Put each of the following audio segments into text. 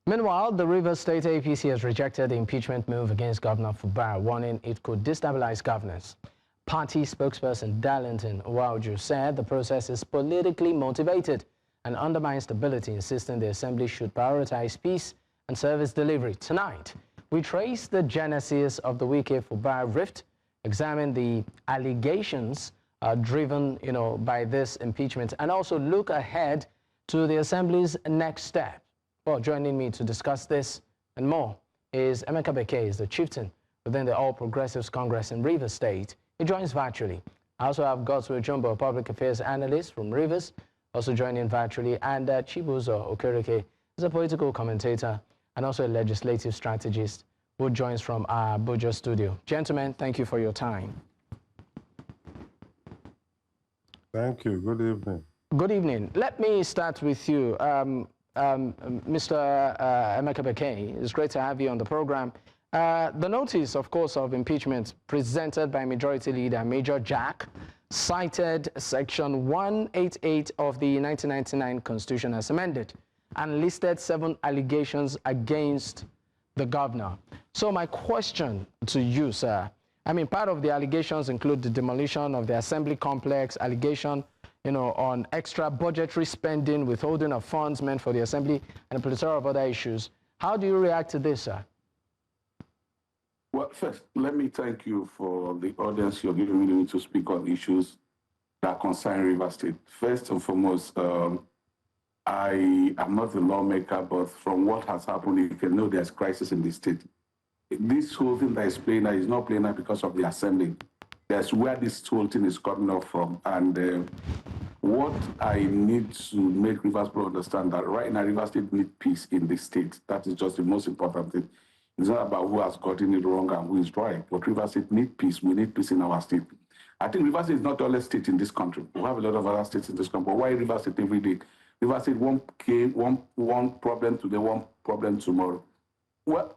Meanwhile, the Rivers State APC has rejected the impeachment move against Governor Fubara, warning it could destabilize governance. Party spokesperson Darlington Nwauju said the process is politically motivated and undermines stability, insisting the Assembly should prioritize peace and service delivery. Tonight, we trace the genesis of the Wike Fubara rift, examine the allegations driven, by this impeachment, and also look ahead to the Assembly's next step. Well, joining me to discuss this and more is Emeka Beke, the chieftain within the All Progressives Congress in Rivers State. He joins virtually. I also have Godswill Jumbo, a public affairs analyst from Rivers, also joining virtually, and Chibuzo Okereke is a political commentator and also a legislative strategist who joins from our Abuja studio. Gentlemen, thank you for your time. Thank you. Good evening. Good evening. Let me start with you, Mr. Emeka Beke. It's great to have you on the program. The notice, of course, of impeachment presented by Majority Leader Major Jack cited Section 188 of the 1999 Constitution as amended and listed 7 allegations against the governor. So my question to you, sir, part of the allegations include the demolition of the Assembly complex, allegation, on extra budgetary spending, withholding of funds meant for the Assembly, and a plethora of other issues. How do you react to this, sir? Well, first, let me thank you for the audience you're giving me to speak on issues that concern Rivers State. First and foremost, I am not a lawmaker, but from what has happened, you can know there's crisis in the state. This whole thing that is playing out is not playing out because of the Assembly. That's where this whole thing is coming up from. And what I need to make Rivers State understand that right now, Rivers State needs peace in the state. That is just the most important thing. It's not about who has gotten it wrong and who is right, but Rivers State needs peace. We need peace in our state. I think Rivers State is not the only state in this country. We have a lot of other states in this country. But why Rivers State every day? Rivers State one problem today, one problem tomorrow. Well,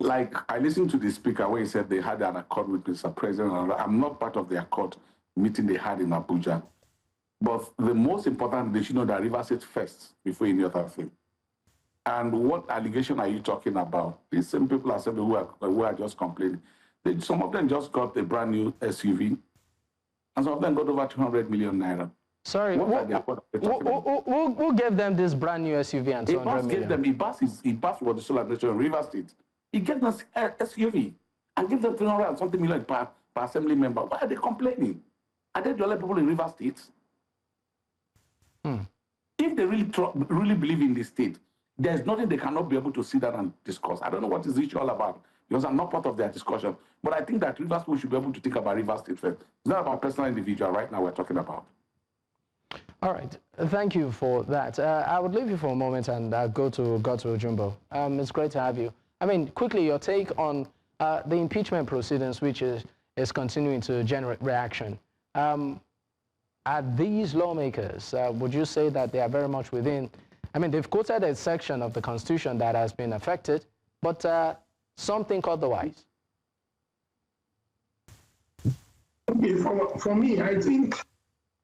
like I listened to the speaker where he said they had an accord with Mr. President. I'm not part of the accord meeting they had in Abuja. But the most important, they should know that Rivers State first before any other thing. And what allegation are you talking about? These same people are saying who are just complaining. Some of them just got a brand new SUV, and some of them got over 200 million naira. Sorry, who gave them this brand new SUV and 200 million? Gave them, he passed what the solar administration in Rivers State. He gave them an SUV and give them 300 and something million per assembly member. Why are they complaining? Are they the only people in Rivers State? If they really believe in the state, there's nothing they cannot be able to sit down and discuss. I don't know what is this all about, because I'm not part of their discussion. But I think that Rivers State should be able to think about Rivers State first. It's not about personal individual right now we're talking about. All right. Thank you for that. I would leave you for a moment and go to Godswill Jumbo. It's great to have you. Quickly, your take on the impeachment proceedings, which is continuing to generate reaction. Are these lawmakers, would you say that they are very much within? They've quoted a section of the Constitution that has been affected, but some think otherwise. Okay, for me, I think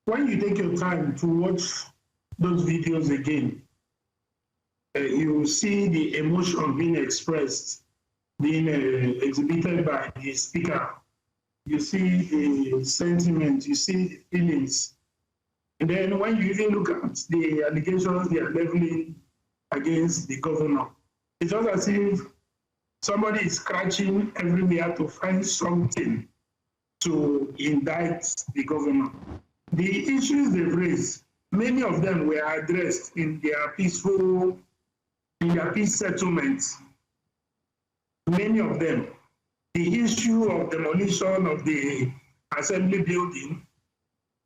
when you take your time to watch those videos again, you see the emotion being expressed, being exhibited by the speaker. You see the sentiment, you see the feelings. And then when you even look at the allegations they are leveling against the governor, it's just as if somebody is scratching everywhere to find something to indict the governor. The issues they've raised, many of them were addressed in their peace settlements. Many of them. The issue of demolition of the assembly building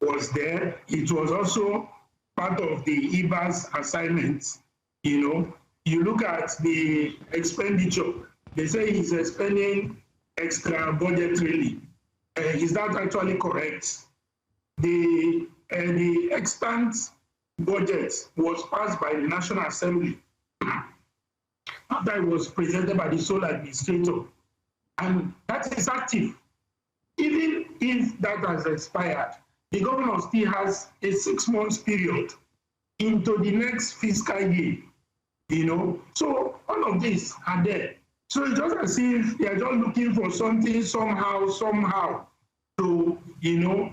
was there. It was also part of the IBA's assignment. You look at the expenditure. They say he's spending extra budgetarily. Is that actually correct? The extant budget was passed by the National Assembly after it was presented by the sole administrator. And that is active. Even if that has expired, the governor still has a 6-month period into the next fiscal year, you know. So all of these are there. So it's just as if they are just looking for something somehow to, you know,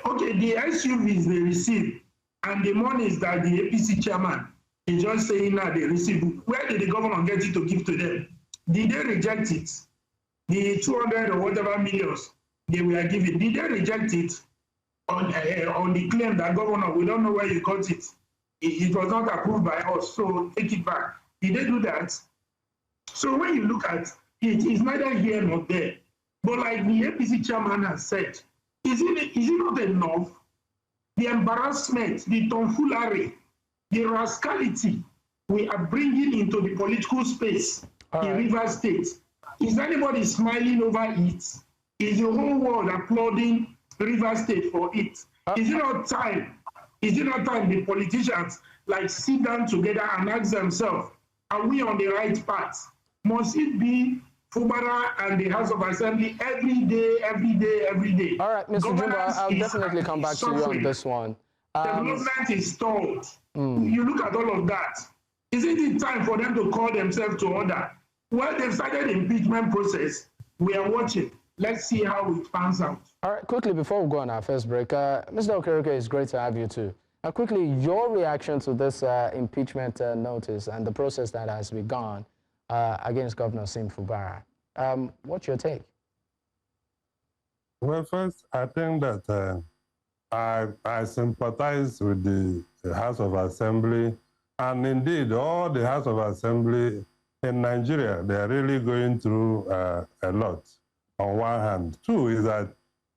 okay, the SUVs they receive and the monies that the APC chairman is just saying that they receive, where did the governor get it to give to them? Did they reject it? The 200 or whatever millions they were given, did they reject it on the claim that, governor, we don't know where you got it. It was not approved by us, so take it back. Did they do that? So when you look at it, it's neither here nor there. But like the APC chairman has said, is it not enough? The embarrassment, the tomfoolery, the rascality we are bringing into the political space in Rivers State. Is anybody smiling over it? Is the whole world applauding Rivers State for it? Is it not time? Is it not time the politicians like sit down together and ask themselves, are we on the right path? Must it be Fubara and the House of Assembly every day? All right, Mr. Jumbo, I'll definitely come back to you on this one. Development is stalled. You look at all of that. Isn't it time for them to call themselves to order? Well, they've started the impeachment process. We are watching. Let's see how it pans out. All right, quickly, before we go on our first break, Mr. Okereke, it's great to have you too. Quickly, your reaction to this impeachment notice and the process that has begun against Governor Siminalayi Fubara. What's your take? Well, first, I think that I sympathize with the House of Assembly, and indeed, all the House of Assembly in Nigeria, they are really going through a lot, on one hand. Two is that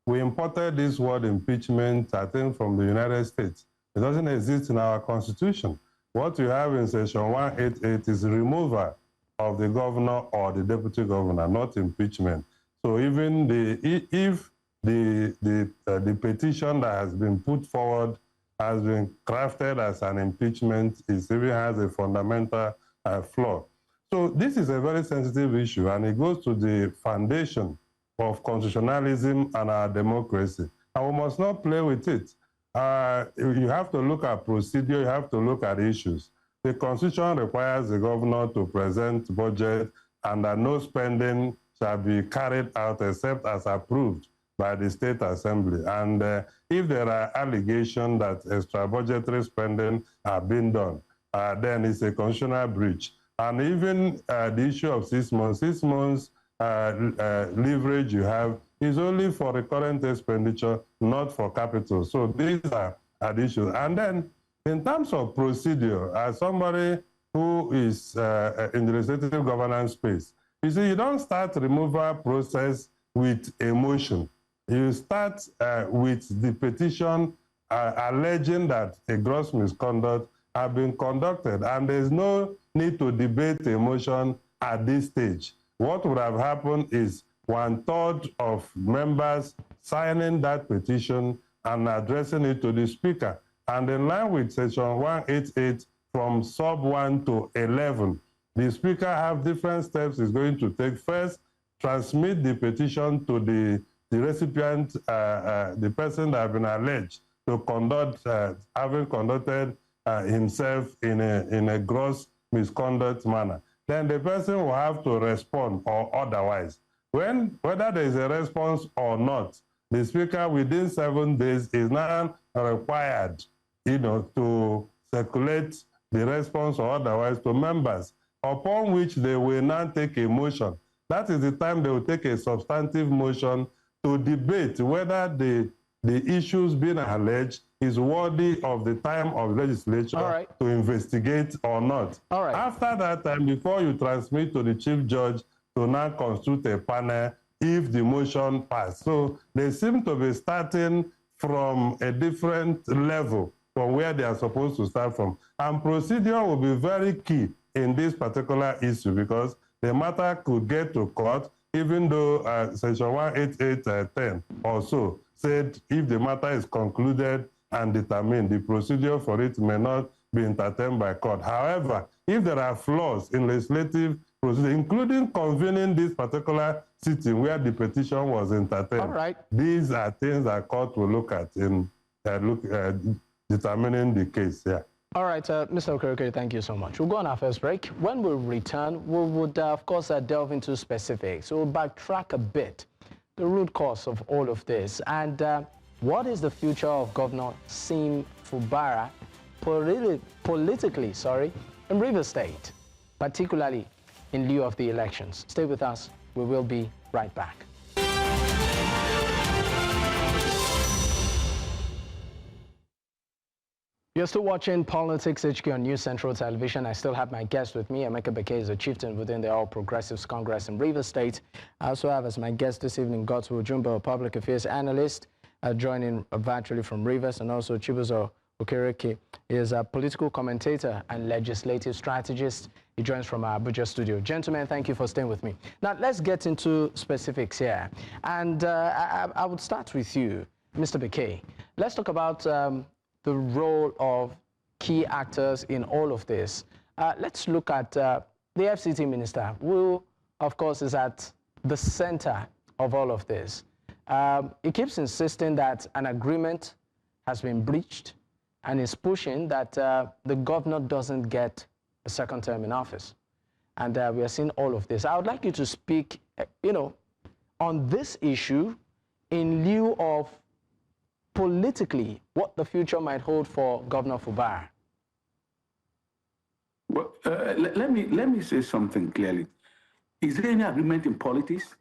we imported this word impeachment, I think, from the United States. It doesn't exist in our Constitution. What you have in Section 188 is removal of the governor or the deputy governor, not impeachment. So even if the petition that has been put forward has been crafted as an impeachment, it even has a fundamental flaw. So this is a very sensitive issue, and it goes to the foundation of constitutionalism and our democracy. And we must not play with it. You have to look at procedure, you have to look at issues. The Constitution requires the governor to present budget and that no spending shall be carried out except as approved by the State Assembly. And if there are allegations that extra budgetary spending have been done, then it's a constitutional breach. And even the issue of 6 months, 6 months leverage you have is only for recurrent expenditure, not for capital. So these are the issues. And then in terms of procedure, as somebody who is in the legislative governance space, you see, you don't start removal process with emotion. You start with the petition alleging that a gross misconduct have been conducted, and there's no need to debate emotion at this stage. What would have happened is 1/3 of members signing that petition and addressing it to the Speaker. And in line with Section 188, from sub 1 to 11, the Speaker have different steps he's going to take. First, transmit the petition to the recipient, the person that has been alleged to conduct, having conducted himself in a gross misconduct manner. Then the person will have to respond or otherwise. Whether there is a response or not, the Speaker within 7 days is now required, to circulate the response or otherwise to members, upon which they will now take a motion. That is the time they will take a substantive motion to debate whether the issues being alleged is worthy of the time of legislature to investigate or not. After that time, before you transmit to the Chief Judge to now constitute a panel if the motion passed. So they seem to be starting from a different level from where they are supposed to start from. And procedure will be very key in this particular issue because the matter could get to court, even though Section 188.10 or so said if the matter is concluded and determined, the procedure for it may not be entertained by court. However, if there are flaws in legislative procedure, including convening this particular sitting where the petition was entertained, these are things that court will look at in determining the case. Yeah. All right, Mr. Okereke, thank you so much. We'll go on our first break. When we return, we would, of course, delve into specifics. We'll backtrack a bit, the root cause of all of this, and what is the future of Governor Siminalayi Fubara politically, in Rivers State, particularly in lieu of the elections. Stay with us. We will be right back. You're still watching Politics HQ on News Central Television. I still have my guest with me. Emeka Beke is a chieftain within the All Progressives Congress in Rivers State. I also have as my guest this evening Godswill Jumbo, a public affairs analyst, joining virtually from Rivers, and also Chibuzo Okereke is a political commentator and legislative strategist. He joins from our Abuja studio. Gentlemen, thank you for staying with me. Now, let's get into specifics here. And I would start with you, Mr. Beke. Let's talk about the role of key actors in all of this. Let's look at the FCT minister, who, of course, is at the center of all of this. He keeps insisting that an agreement has been breached and is pushing that the governor doesn't get a second term in office. And we are seeing all of this. I would like you to speak, on this issue in lieu of politically what the future might hold for Governor Fubara. Well, let me say something clearly. Is there any agreement in politics?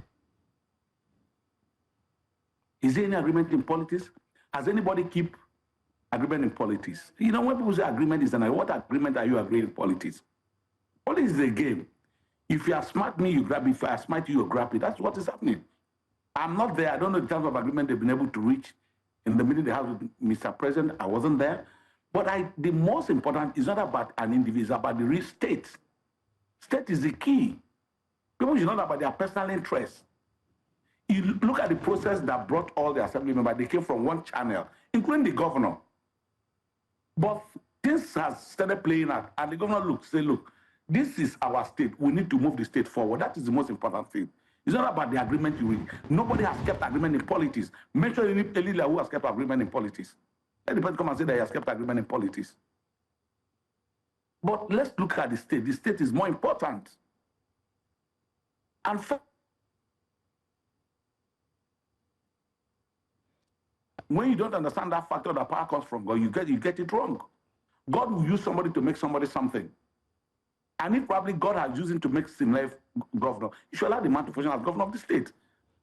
Is there any agreement in politics? Has anybody keep agreement in politics? You know, when people say agreement is what agreement are you agreeing in politics? Politics is a game. If you are smart me, you grab it. If I are smart you, grab it. That's what is happening. I'm not there. I don't know the terms of agreement they've been able to reach in the meeting they have with Mr. President. I wasn't there. But the most important is not about an individual, it's about the real state. State is the key. People should not know about their personal interests. You look at the process that brought all the assembly members, they came from one channel, including the governor. But things has started playing out, and the governor say, look, this is our state. We need to move the state forward. That is the most important thing. It's not about the agreement you reach. Nobody has kept agreement in politics. Mention any leader who has kept agreement in politics. Let the person come and say that he has kept agreement in politics. But let's look at the state. The state is more important. And when you don't understand that factor that power comes from God, you get it wrong. God will use somebody to make somebody something. And if probably God has used him to make Siminalayi governor, you should allow the man to function as governor of the state.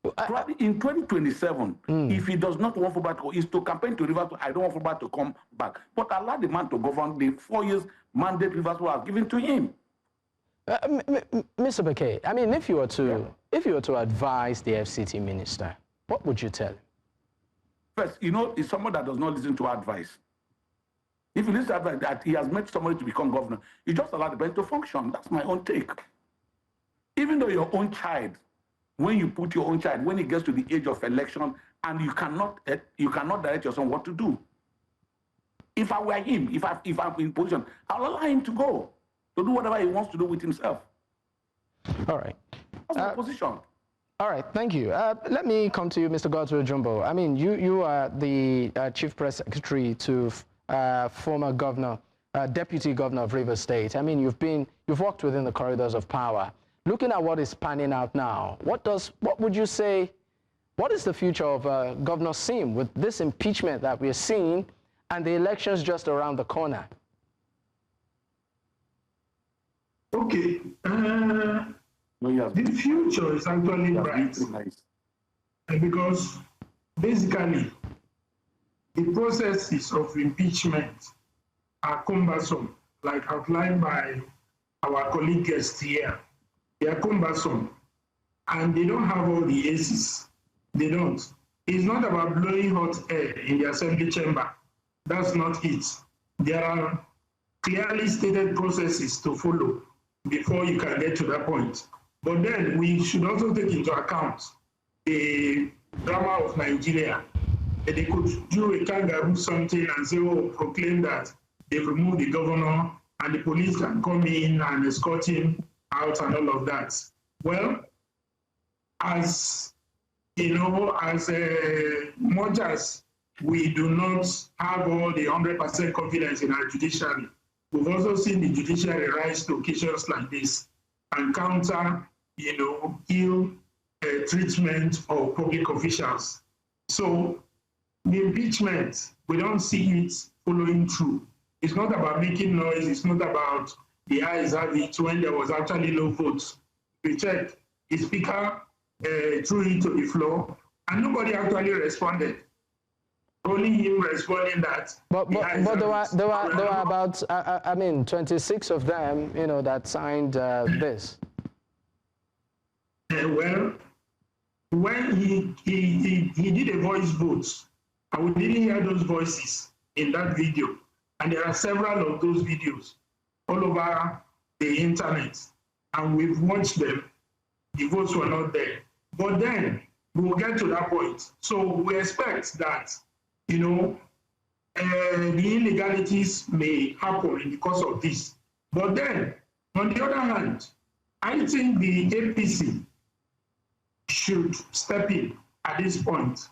Probably in 2027, if he does not want Fubara to, is to campaign to Rivers, I don't want Fubara to come back. But allow the man to govern the 4 years mandate Rivers was given to him. Mr. Beke, I mean, if you were to advise the FCT minister, what would you tell him? First, it's someone that does not listen to advice. If you listen to advice that he has made somebody to become governor, you just allow the person to function. That's my own take. Even though your own child, when you put your own child, when he gets to the age of election, and you cannot direct your son what to do. If I were him, if I'm in position, I'll allow him to go to do whatever he wants to do with himself. All right. That's my position. All right, thank you. Let me come to you, Mr. Godswill Jumbo. I mean, you are the chief press secretary to former governor, deputy governor of Rivers State. I mean, you've walked within the corridors of power. Looking at what is panning out now, what would you say? What is the future of Governor Sim with this impeachment that we're seeing and the elections just around the corner? Okay. The future is actually bright. Because basically, the processes of impeachment are cumbersome, like outlined by our colleague guest here. They are cumbersome, and they don't have all the aces. They don't. It's not about blowing hot air in the assembly chamber. That's not it. There are clearly stated processes to follow before you can get to that point. But then we should also take into account the drama of Nigeria. They could do a kangaroo something and say, proclaim that they've removed the governor and the police can come in and escort him out and all of that. Well, as you know, as much as we do not have all the 100% confidence in our judiciary, we've also seen the judiciary rise to occasions like this and counter, ill treatment of public officials. So the impeachment, we don't see it following through. It's not about making noise. It's not about the eyes have it when there was actually no votes. We checked, the speaker threw it to the floor, and nobody actually responded. Only him responding that. But there were about 26 of them, that signed this. Well, when he did a voice vote, and we didn't hear those voices in that video, and there are several of those videos all over the internet, and we've watched them. The votes were not there. But then we will get to that point. So we expect that, the illegalities may happen in the course of this. But then, on the other hand, I think the APC should step in at this point.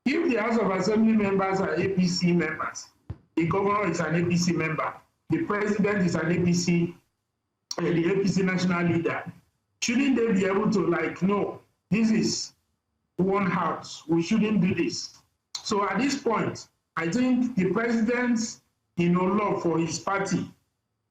If the House of Assembly members are APC members, the governor is an APC member, the president is an APC, the APC national leader, shouldn't they be able to no, this is one house, we shouldn't do this. So at this point, I think the president's, love for his party,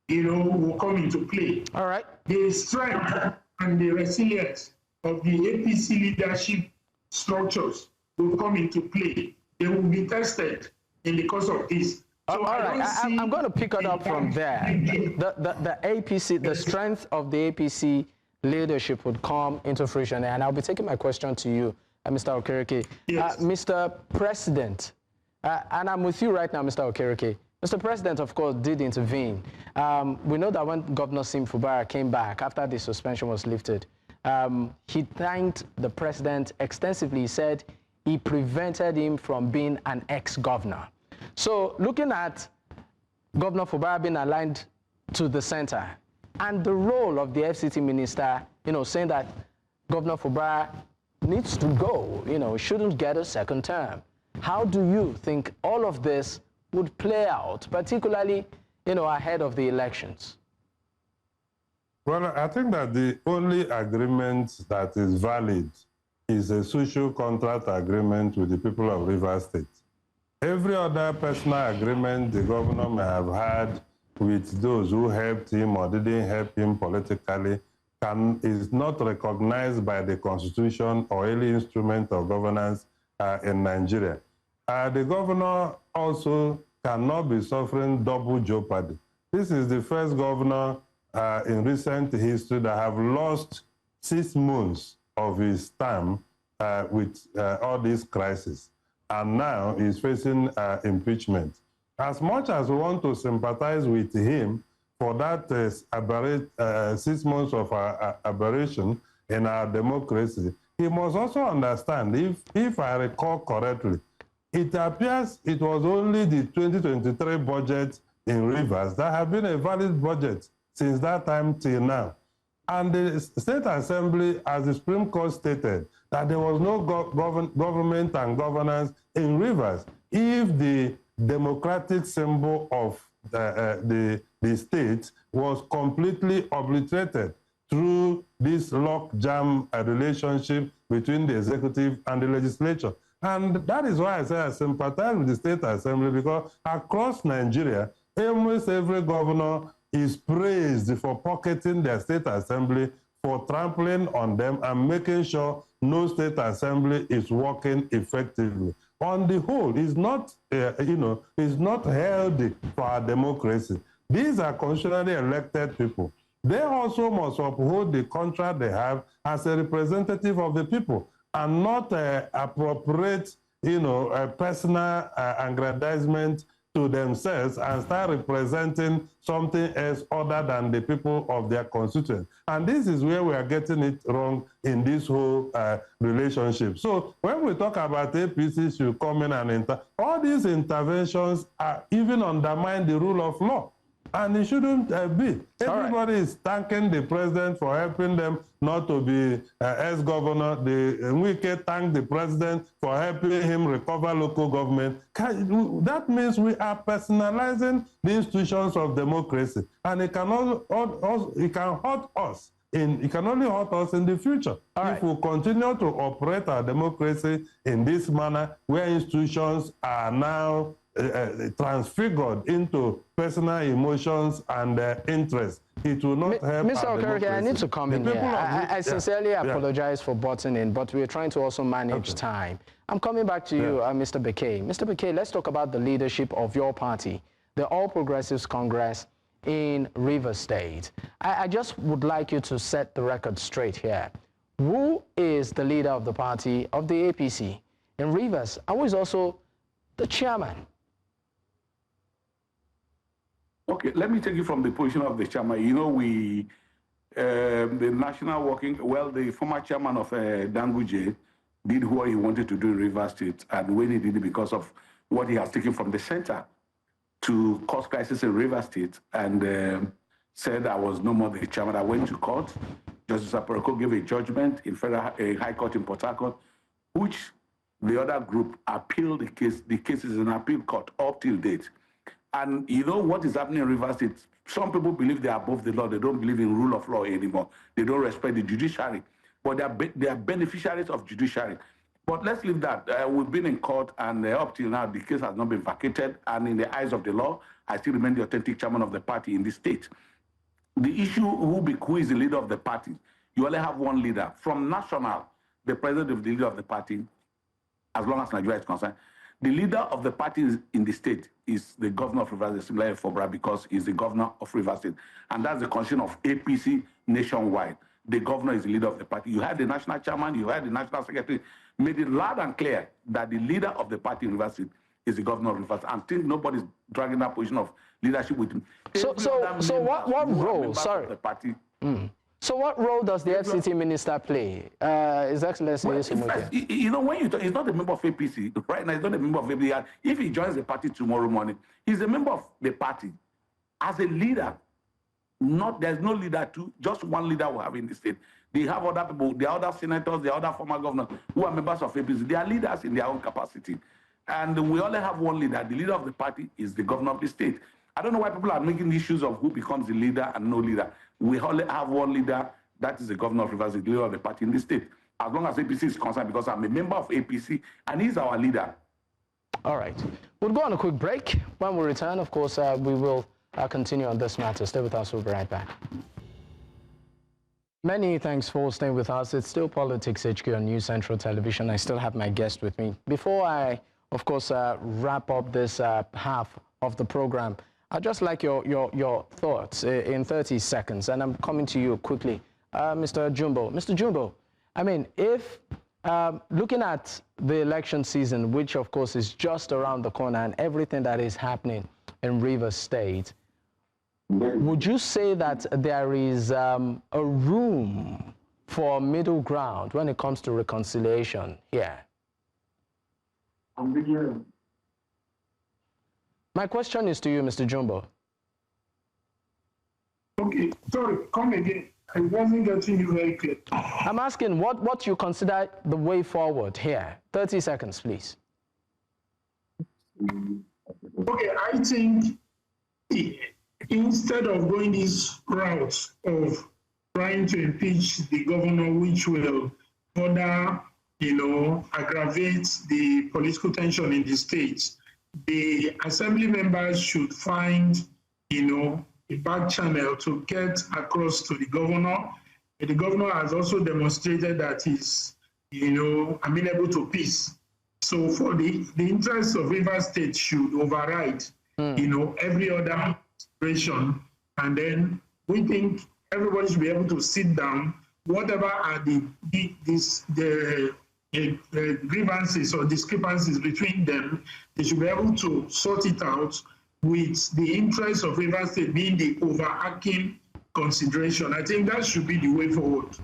will come into play. All right. The strength and the resilience of the APC leadership structures will come into play. They will be tested in the course of this. So all right, I'm going to pick it up from there. The APC, the strength of the APC leadership would come into fruition, and I'll be taking my question to you, Mr. Okereke. Yes. Mr. President, and I'm with you right now, Mr. Okereke. Mr. President, of course, did intervene. We know that when Governor Siminalayi Fubara came back after the suspension was lifted, he thanked the president extensively. He said he prevented him from being an ex-governor. So looking at Governor Fubara being aligned to the center and the role of the FCT minister, saying that Governor Fubara needs to go, shouldn't get a second term. How do you think all of this would play out, particularly, ahead of the elections? Well, I think that the only agreement that is valid is a social contract agreement with the people of Rivers State. Every other personal agreement the governor may have had with those who helped him or didn't help him politically is not recognized by the Constitution or any instrument of governance in Nigeria. The governor also cannot be suffering double jeopardy. This is the first governor in recent history that have lost 6 months of his term with all these crises. And now he's facing impeachment. As much as we want to sympathize with him for that 6 months of aberration in our democracy, he must also understand, if I recall correctly, it appears it was only the 2023 budget in Rivers that have been a valid budget since that time till now. And the State Assembly, as the Supreme Court stated, that there was no government and governance in Rivers if the democratic symbol of the state was completely obliterated through this lockjam relationship between the executive and the legislature. And that is why I say I sympathize with the State Assembly, because across Nigeria, almost every governor is praised for pocketing their State Assembly, for trampling on them and making sure no State Assembly is working effectively. On the whole, it's not, it's not healthy for our democracy. These are constitutionally elected people. They also must uphold the contract they have as a representative of the people and not appropriate, a personal aggrandizement to themselves and start representing something else other than the people of their constituents. And this is where we are getting it wrong in this whole relationship. So when we talk about APC should come in and all these interventions are even undermine the rule of law. and it shouldn't be. Everybody is thanking the president for helping them not to be ex-governor. Wike thanked the president for helping him recover local government. That means we are personalizing the institutions of democracy, and it can hurt us. It can only hurt us in the future if we continue to operate our democracy in this manner, where institutions are now transfigured into personal emotions and interests. It will not help. Mr. Okereke, I need to come in here. I sincerely apologize for butting in, but we're trying to also manage time. I'm coming back to you, Mr. Beke. Mr. Beke, let's talk about the leadership of your party, the All Progressives Congress in Rivers State. I just would like you to set the record straight here. Who is the leader of the party, of the APC in Rivers? And who is also the chairman? Okay, let me take you from the position of the chairman. You know, the national working, the former chairman of Nwauju did what he wanted to do in Rivers State, and when he did it because of what he has taken from the center to cause crisis in Rivers State, and said I was no more the chairman. I went to court. Justice Aparoko gave a judgment in High Court in Port Harcourt, which the other group appealed the case. The case is in appeal court up till date. And you know what is happening in Rivers State? Some people believe they are above the law. They don't believe in rule of law anymore. They don't respect the judiciary. But they are beneficiaries of judiciary. But let's leave that. We've been in court, and up till now, the case has not been vacated. And in the eyes of the law, I still remain the authentic chairman of the party in the state. The issue, who is the leader of the party? You only have one leader. From national, the president of the leader of the party, as long as Nigeria is concerned, the leader of the party in the state is the governor of Rivers State, Siminalayi Fubara, because he's the governor of Rivers State. And that's the constitution of APC nationwide. The governor is the leader of the party. You have the national chairman, you have the national secretary, made it loud and clear that the leader of the party in Rivers State is the governor of Rivers State. And think nobody's dragging that position of leadership with him. So what role, sorry. The party, So what role does the FCT minister play? His Excellency you know, when he's not a member of APC, right now he's not a member of APC. If he joins the party tomorrow morning, he's a member of the party. As a leader, there's no leader just one leader we have in the state. They have other people, there are other senators, there are other former governors who are members of APC. They are leaders in their own capacity. And we only have one leader. The leader of the party is the governor of the state. I don't know why people are making issues of who becomes the leader and no leader. We only have one leader, that is the governor of Rivers, the leader of the party in the state. As long as APC is concerned, because I'm a member of APC, and he's our leader. All right. We'll go on a quick break. When we return, of course, we will continue on this matter. Stay with us. We'll be right back. Many thanks for staying with us. It's still Politics HQ on News Central Television. I still have my guest with me. Before I, of course, wrap up this half of the program, I'd just like your thoughts in 30 seconds, and I'm coming to you quickly. Mr. Jumbo. Mr. Jumbo, I mean, if looking at the election season, which of course is just around the corner, and everything that is happening in Rivers State, would you say that there is a room for middle ground when it comes to reconciliation here? My question is to you, Mr. Jumbo. Okay, sorry, come again. I wasn't getting you very clear. I'm asking what you consider the way forward here. 30 seconds, please. Okay, I think instead of going this route of trying to impeach the governor, which will further, aggravate the political tension in the state, the assembly members should find, a back channel to get across to the governor. The governor has also demonstrated that he's, amenable to peace. So for the interests of Rivers State should override, every other situation. And then we think everybody should be able to sit down, whatever are the grievances or discrepancies between them, they should be able to sort it out with the interests of Rivers State being the overarching consideration. I think that should be the way forward.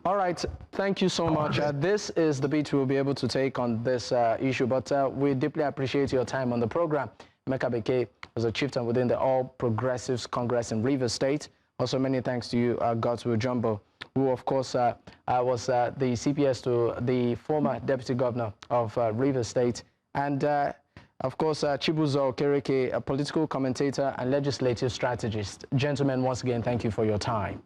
All right, thank you so much. This is the beat we'll be able to take on this issue, but we deeply appreciate your time on the program. Emeka Beke was a chieftain within the All Progressives Congress in Rivers State. Also, many thanks to you, Godswill Jumbo, who, of course, was the CPS to the former Deputy Governor of Rivers State. And, of course, Chibuzo Okereke, a political commentator and legislative strategist. Gentlemen, once again, thank you for your time.